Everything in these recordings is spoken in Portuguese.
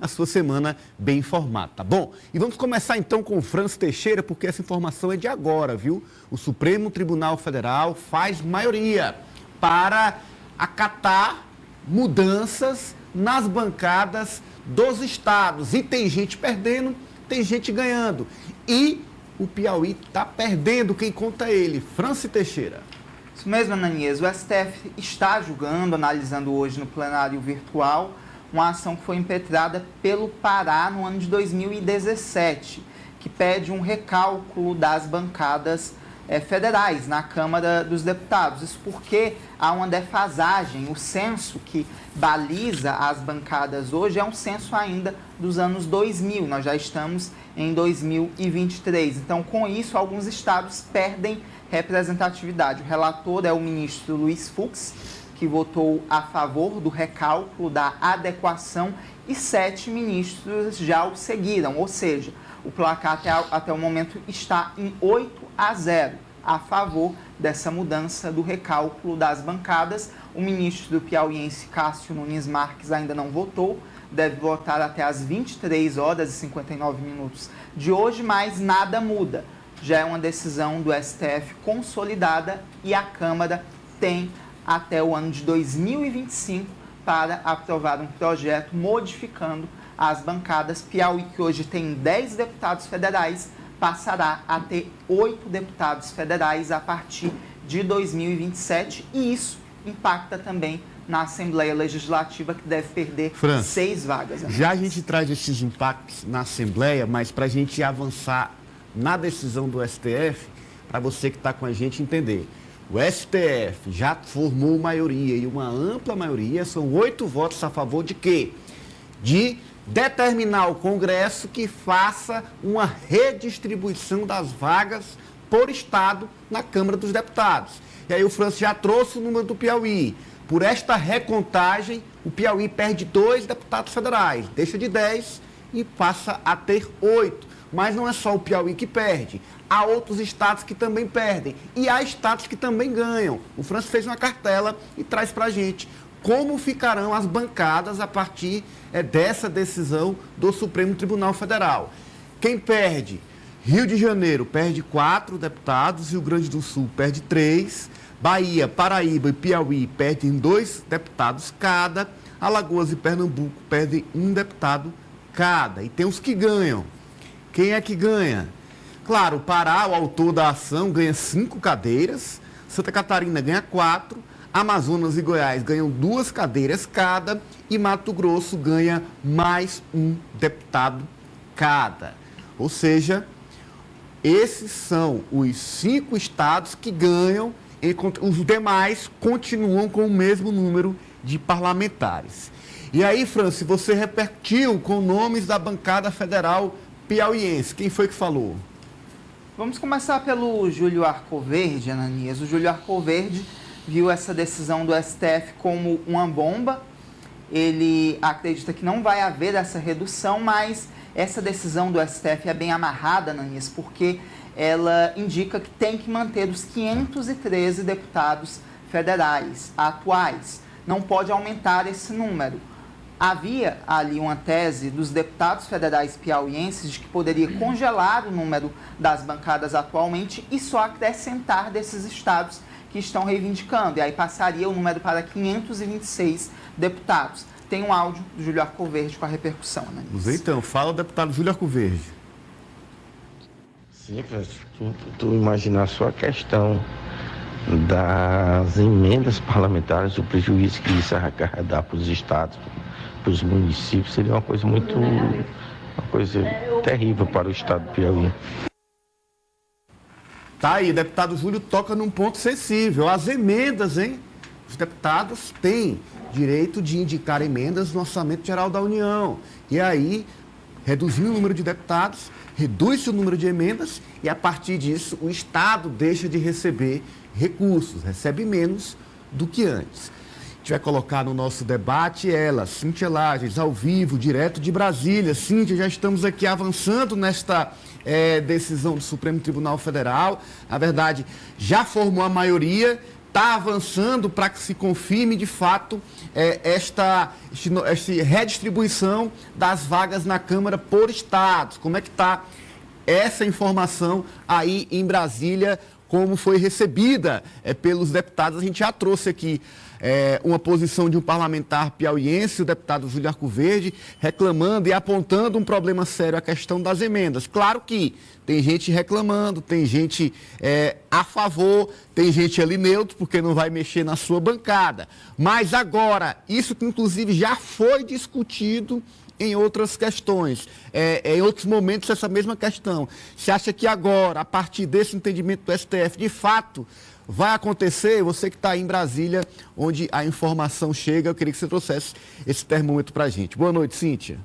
a sua semana bem informada, tá bom? E vamos começar então com o Francis Teixeira, porque essa informação é de agora, viu? O Supremo Tribunal Federal faz maioria para acatar mudanças nas bancadas dos estados. E tem gente perdendo, tem gente ganhando. E o Piauí está perdendo, quem conta é ele, Francis Teixeira. Isso mesmo, Ananias. O STF está julgando, analisando hoje no plenário virtual, uma ação que foi impetrada pelo Pará no ano de 2017, que pede um recálculo das bancadas federais na Câmara dos Deputados. Isso porque há uma defasagem. O censo que baliza as bancadas hoje é um censo ainda dos anos 2000. Nós já estamos em 2023. Então, com isso, alguns estados perdem representatividade. O relator é o ministro Luiz Fux, que votou a favor do recálculo da adequação, e 7 ministros já o seguiram, ou seja, o placar até o momento está em 8-0 a favor dessa mudança do recálculo das bancadas. O ministro piauiense Cássio Nunes Marques ainda não votou, deve votar até às 23h59 de hoje, mas nada muda. Já é uma decisão do STF consolidada e a Câmara tem até o ano de 2025 para aprovar um projeto modificando as bancadas. Piauí, que hoje tem 10 deputados federais, passará a ter 8 deputados federais a partir de 2027, e isso impacta também na Assembleia Legislativa, que deve perder 6 vagas. Já a gente traz esses impactos na Assembleia, mas para a gente avançar na decisão do STF, para você que está com a gente entender, o STF já formou maioria, e uma ampla maioria, são 8 votos a favor de quê? De determinar ao Congresso que faça uma redistribuição das vagas por estado na Câmara dos Deputados. E aí o Francis já trouxe o número do Piauí. Por esta recontagem, o Piauí perde 2 deputados federais, deixa de 10 e passa a ter 8. Mas não é só o Piauí que perde. Há outros estados que também perdem. E há estados que também ganham. O Francis fez uma cartela e traz para a gente como ficarão as bancadas a partir dessa decisão do Supremo Tribunal Federal. Quem perde? Rio de Janeiro perde 4 deputados, Rio Grande do Sul perde 3, Bahia, Paraíba e Piauí perdem 2 deputados cada, Alagoas e Pernambuco perdem 1 deputado cada. E tem os que ganham. Quem é que ganha? Claro, o Pará, o autor da ação, ganha 5 cadeiras, Santa Catarina ganha 4, Amazonas e Goiás ganham 2 cadeiras cada e Mato Grosso ganha mais 1 deputado cada. Ou seja, esses são os 5 estados que ganham, enquanto os demais continuam com o mesmo número de parlamentares. E aí, Francis, você repercutiu com nomes da bancada federal piauiense. Quem foi que falou? Vamos começar pelo Júlio Arcoverde, Ananias. O Júlio Arcoverde viu essa decisão do STF como uma bomba. Ele acredita que não vai haver essa redução, mas essa decisão do STF é bem amarrada, Ananias, porque ela indica que tem que manter os 513 deputados federais atuais. Não pode aumentar esse número. Havia ali uma tese dos deputados federais piauienses de que poderia congelar o número das bancadas atualmente e só acrescentar desses estados que estão reivindicando. E aí passaria o número para 526 deputados. Tem um áudio do Júlio Arcoverde com a repercussão, né? Então, fala o deputado Júlio Arcoverde. Sim, tu imaginar só a questão das emendas parlamentares, o prejuízo que isso arrecadar para os estados, para os municípios, seria uma coisa terrível para o estado do Piauí. Tá aí, o deputado Júlio toca num ponto sensível. As emendas, hein? Os deputados têm direito de indicar emendas no Orçamento Geral da União. E aí, reduzindo o número de deputados, reduz-se o número de emendas e, a partir disso, o Estado deixa de receber recursos, recebe menos do que antes. A gente vai colocar no nosso debate ela, Cíntia Lages, ao vivo, direto de Brasília. Cíntia, já estamos aqui avançando nesta decisão do Supremo Tribunal Federal. Na verdade, já formou a maioria está avançando para que se confirme, de fato, esta redistribuição das vagas na Câmara por estados. Como é que está essa informação aí em Brasília, como foi recebida pelos deputados? A gente já trouxe aqui uma posição de um parlamentar piauiense, o deputado Júlio Arcoverde, reclamando e apontando um problema sério, a questão das emendas. Claro que tem gente reclamando, tem gente a favor, tem gente ali neutro, porque não vai mexer na sua bancada. Mas agora, isso que inclusive já foi discutido em outras questões, em outros momentos, essa mesma questão. Você acha que agora, a partir desse entendimento do STF, de fato, vai acontecer? Você que está aí em Brasília, onde a informação chega, eu queria que você trouxesse esse termômetro para a gente. Boa noite, Cíntia.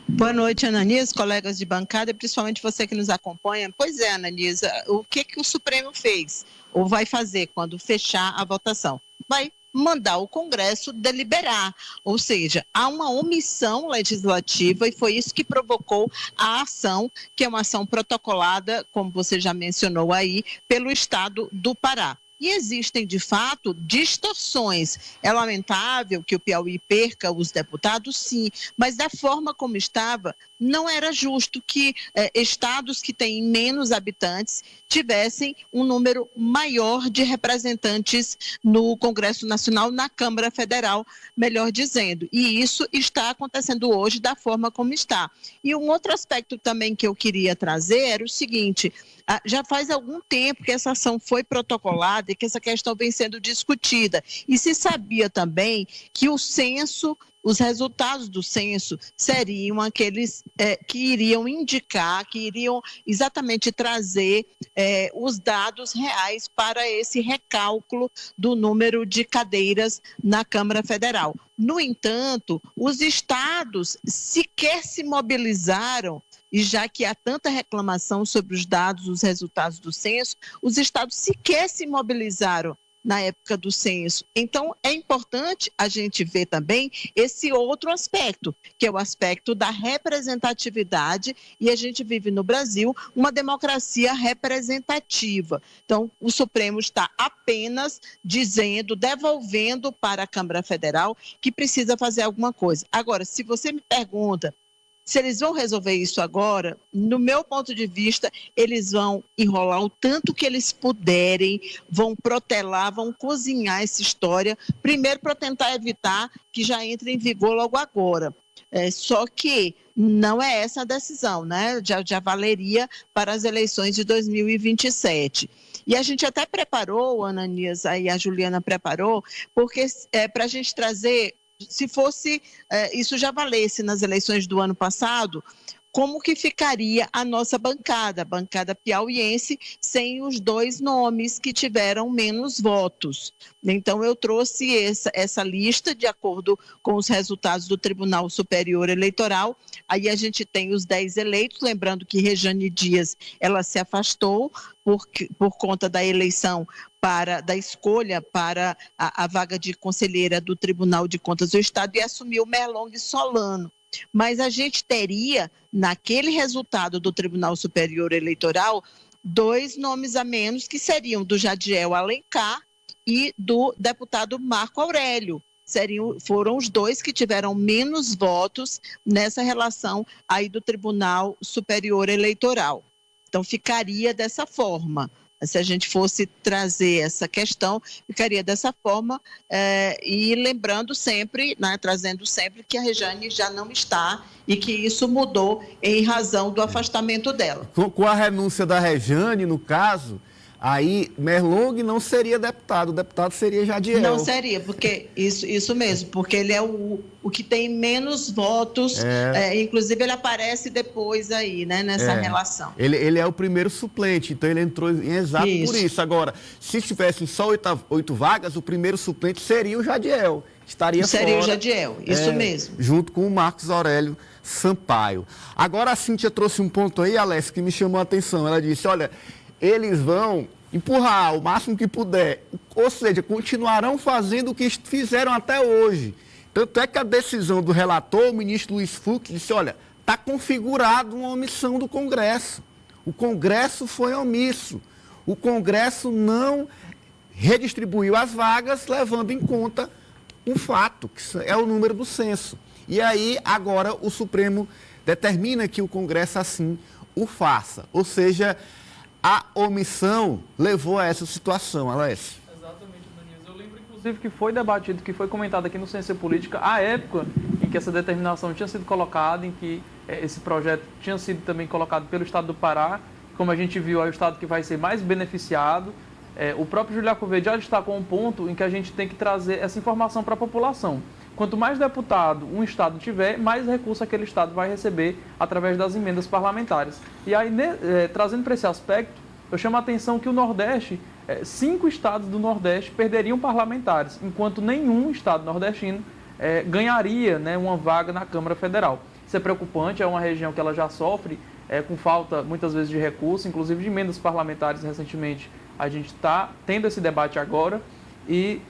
Boa noite, Ananias, colegas de bancada, e principalmente você que nos acompanha. Pois é, Ananias, o que o Supremo fez ou vai fazer quando fechar a votação? Vai mandar o Congresso deliberar, ou seja, há uma omissão legislativa e foi isso que provocou a ação, que é uma ação protocolada, como você já mencionou aí, pelo Estado do Pará. E existem, de fato, distorções. É lamentável que o Piauí perca os deputados, sim, mas da forma como estava, não era justo que estados que têm menos habitantes tivessem um número maior de representantes no Congresso Nacional, na Câmara Federal, melhor dizendo. E isso está acontecendo hoje da forma como está. E um outro aspecto também que eu queria trazer era o seguinte: já faz algum tempo que essa ação foi protocolada e que essa questão vem sendo discutida. E se sabia também que o censo, os resultados do censo seriam aqueles que iriam indicar, que iriam exatamente trazer os dados reais para esse recálculo do número de cadeiras na Câmara Federal. No entanto, os estados sequer se mobilizaram. E já que há tanta reclamação sobre os dados, os resultados do censo, os estados sequer se mobilizaram na época do censo. Então, é importante a gente ver também esse outro aspecto, que é o aspecto da representatividade, e a gente vive no Brasil uma democracia representativa. Então, o Supremo está apenas dizendo, devolvendo para a Câmara Federal que precisa fazer alguma coisa. Agora, se você me pergunta se eles vão resolver isso agora, no meu ponto de vista, eles vão enrolar o tanto que eles puderem, vão protelar, vão cozinhar essa história, primeiro para tentar evitar que já entre em vigor logo agora. Só que não é essa a decisão, né? Já valeria para as eleições de 2027. E a gente até preparou, Ananias, aí a Juliana preparou, porque para a gente trazer, se fosse, isso já valesse nas eleições do ano passado, como que ficaria a nossa bancada, a bancada piauiense, sem os dois nomes que tiveram menos votos. Então, eu trouxe essa lista de acordo com os resultados do Tribunal Superior Eleitoral. Aí a gente tem os 10 eleitos, lembrando que Rejane Dias, ela se afastou por conta da eleição da escolha para a vaga de conselheira do Tribunal de Contas do Estado e assumiu Merlong Solano. Mas a gente teria, naquele resultado do Tribunal Superior Eleitoral, 2 nomes a menos, que seriam do Jadiel Alencar e do deputado Marco Aurélio. Foram os 2 que tiveram menos votos nessa relação aí do Tribunal Superior Eleitoral. Então, ficaria dessa forma. Se a gente fosse trazer essa questão, ficaria dessa forma, e lembrando sempre, né, trazendo sempre que a Rejane já não está e que isso mudou em razão do afastamento dela. Com a renúncia da Rejane, no caso, aí Merlong não seria deputado, o deputado seria Jadiel. Não seria, porque isso mesmo, porque ele é o que tem menos votos, inclusive ele aparece depois aí, né, nessa relação. Ele é o primeiro suplente, então ele entrou exato por isso. Agora, se tivessem só 8 vagas, o primeiro suplente seria o Jadiel. Seria o Jadiel, isso mesmo. Junto com o Marcos Aurélio Sampaio. Agora a Cíntia trouxe um ponto aí, Alessio, que me chamou a atenção. Ela disse, olha, eles vão empurrar o máximo que puder, ou seja, continuarão fazendo o que fizeram até hoje. Tanto é que a decisão do relator, o ministro Luiz Fux, disse, olha, está configurado uma omissão do Congresso. O Congresso foi omisso. O Congresso não redistribuiu as vagas, levando em conta um fato, que é o número do censo. E aí, agora, o Supremo determina que o Congresso assim o faça. Ou seja, a omissão levou a essa situação, Alessio. Exatamente, Daniel. Eu lembro, inclusive, que foi debatido, que foi comentado aqui no Ciência Política, a época em que essa determinação tinha sido colocada, em que esse projeto tinha sido também colocado pelo Estado do Pará. Como a gente viu, é o Estado que vai ser mais beneficiado. O próprio Júlio Arcoverde já destacou um ponto em que a gente tem que trazer essa informação para a população. Quanto mais deputado um Estado tiver, mais recurso aquele Estado vai receber através das emendas parlamentares. E aí, trazendo para esse aspecto, eu chamo a atenção que o Nordeste, 5 estados do Nordeste perderiam parlamentares, enquanto nenhum Estado nordestino ganharia, né, uma vaga na Câmara Federal. Isso é preocupante, é uma região que ela já sofre com falta, muitas vezes, de recursos, inclusive de emendas parlamentares. Recentemente, a gente está tendo esse debate agora. E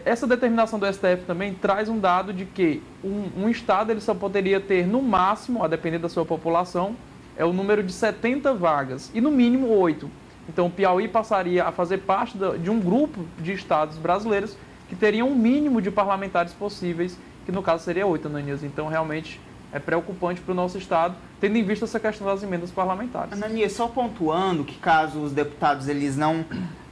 essa determinação do STF também traz um dado de que um Estado ele só poderia ter, no máximo, a depender da sua população, o número de 70 vagas, e no mínimo 8. Então, o Piauí passaria a fazer parte de um grupo de estados brasileiros que teriam um mínimo de parlamentares possíveis, que no caso seria 8, Ananias. Então, realmente, é preocupante para o nosso Estado, tendo em vista essa questão das emendas parlamentares. Ananias, só pontuando que caso os deputados eles não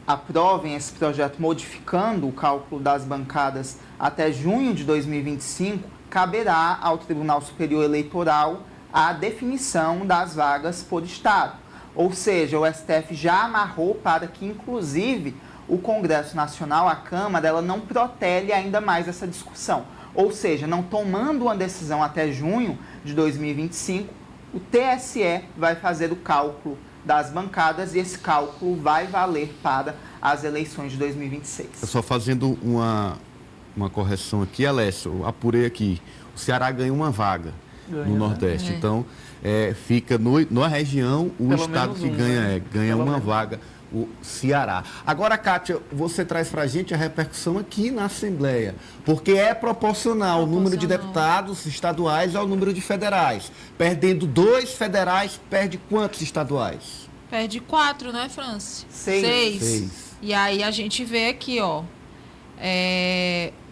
aprovem esse projeto modificando o cálculo das bancadas até junho de 2025, caberá ao Tribunal Superior Eleitoral a definição das vagas por Estado. Ou seja, o STF já amarrou para que, inclusive, o Congresso Nacional, a Câmara, ela não protele ainda mais essa discussão. Ou seja, não tomando uma decisão até junho de 2025, o TSE vai fazer o cálculo das bancadas e esse cálculo vai valer para as eleições de 2026. Só fazendo uma correção aqui, Alessio, apurei aqui. O Ceará ganha uma vaga no Nordeste. Então, fica na região o Pelo estado que ganha uma vaga, o Ceará. Agora, Kátia, você traz para a gente a repercussão aqui na Assembleia, porque é proporcional o número de deputados estaduais ao número de federais. Perdendo 2 federais, perde quantos estaduais? Perde 4, né, Franci? 6. E aí a gente vê aqui, ó,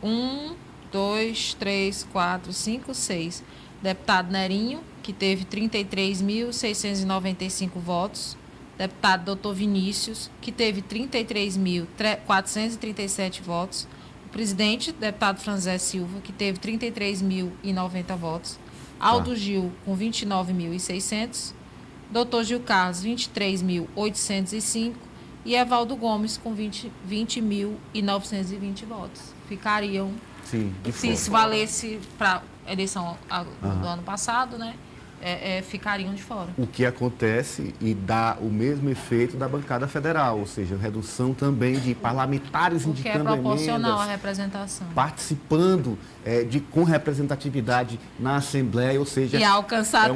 1, 2, 3, 4, 5, 6. Deputado Nerinho, que teve 33.695 votos. Deputado Doutor Vinícius, que teve 33.437 votos. O presidente, deputado Franzé Silva, que teve 33.090 votos. Aldo Gil, com 29.600. Doutor Gil Carlos, 23.805. E Evaldo Gomes, com 20.920 votos. Ficariam, se isso valesse para a eleição do ano passado, né? Ficariam de fora. O que acontece e dá o mesmo efeito da bancada federal, ou seja, redução também de parlamentares indicando emendas. O que é proporcional à representação. Participando com representatividade na Assembleia, ou seja... E alcançar